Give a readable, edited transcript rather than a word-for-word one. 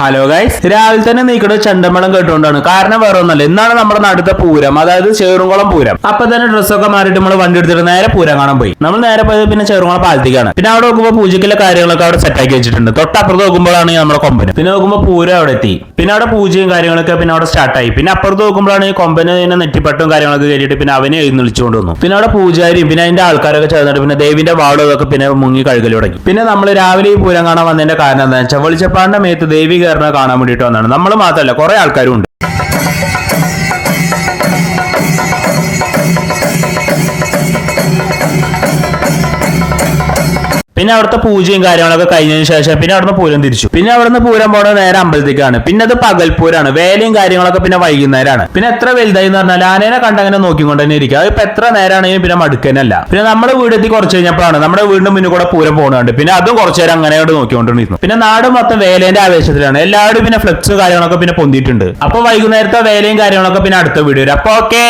Hello guys, രാവിലെ തന്നെ നീക്കണ ചെണ്ടമേളം കേട്ടുകൊണ്ടാണ്. കാരണം വേറെ ഒന്നല്ല, ഇന്നാണ് നമ്മുടെ നാട്ടിലത്തെ പൂരം, അതായത് ചേറുംകുളം പൂരം. അപ്പൊ തന്നെ ഡ്രസ്സൊക്കെ മാറിയിട്ട് നമ്മൾ വണ്ടി എടുത്തിട്ട് നേരെ പൂരം കാണാൻ പോയി. നമ്മൾ നേരെ പോയത് പിന്നെ ചേറുംകുളം പാലത്തേക്കാണ്. പിന്നെ അവിടെ നോക്കുമ്പോൾ പൂജയ്ക്കുള്ള കാര്യങ്ങളൊക്കെ അവിടെ സെറ്റാക്കി വെച്ചിട്ടുണ്ട്. തൊട്ടപ്പുറത്ത് നോക്കുമ്പോഴാണ് നമ്മുടെ കൊമ്പന്. പിന്നെ നോക്കുമ്പോൾ പൂരം അവിടെ എത്തി. പിന്നെ അവിടെ പൂജയും കാര്യങ്ങളൊക്കെ പിന്നെ അവിടെ സ്റ്റാർട്ടായി. പിന്നെ അപ്പുറത്ത് നോക്കുമ്പോഴാണ് ഈ കൊമ്പന് നെറ്റിപ്പട്ടും കാര്യങ്ങളൊക്കെ കയറിയിട്ട് പിന്നെ അവനെ എഴുന്നള്ളിച്ചുകൊണ്ട് വന്നു. പിന്നെ അവിടെ പൂജാരിയും പിന്നെ അതിന്റെ ആൾക്കാരൊക്കെ ചേർന്നിട്ട് പിന്നെ ദേവിന്റെ വാളും ഒക്കെ പിന്നെ മുങ്ങി കഴുകൽ തുടങ്ങി. പിന്നെ നമ്മൾ രാവിലെ ഈ പൂരം കാണാൻ വന്നതിന്റെ കാരണം എന്താ വെച്ചാൽ വെളിച്ചപ്പാടിന്റെ മേത്ത് ദേവി കയറുന്നത് കാണാൻ വേണ്ടിയിട്ട് വന്നതാണ്. നമ്മൾ മാത്രമല്ല, കുറെ ആൾക്കാരും ഉണ്ട്. പിന്നെ അവിടുത്തെ പൂജയും കാര്യങ്ങളൊക്കെ കഴിഞ്ഞതിന് ശേഷം പിന്നെ അവിടുന്ന് പൂരം തിരിച്ചു. പിന്നെ അവിടുന്ന് പൂരം പോണത് നേരെ അമ്പലത്തേക്കാണ്. പിന്നെ അത് പകൽപൂരാണ്. വേലയും കാര്യങ്ങളൊക്കെ പിന്നെ വൈകുന്നേരമാണ്. പിന്നെ എത്ര വലുതായി എന്ന് പറഞ്ഞാൽ ആനേനെ കണ്ടങ്ങനെ നോക്കിക്കൊണ്ട് തന്നെ ഇരിക്കുക. അത് ഇപ്പൊ എത്ര നേരമാണെങ്കിലും പിന്നെ മടുക്കനല്ല. പിന്നെ നമ്മുടെ വീടെത്തി കുറച്ച് കഴിഞ്ഞപ്പോഴാണ് നമ്മുടെ വീടിന്റെ മുന്നിൽ കൂടെ പൂരം പോകുന്നുണ്ട്. പിന്നെ അതും കുറച്ചു നേരം അങ്ങനെ നോക്കിക്കൊണ്ടിരുന്നു. പിന്നെ നാട് മൊത്തം വേലേന്റെ ആവേശത്തിലാണ്. എല്ലാവരും പിന്നെ ഫ്ലെക്സ് കാര്യങ്ങളൊക്കെ പിന്നെ പൊന്തിയിട്ടുണ്ട്. അപ്പൊ വൈകുന്നേരത്തെ വേലയും കാര്യങ്ങളൊക്കെ പിന്നെ അടുത്ത വീഡിയോ. അപ്പൊ ഓക്കേ.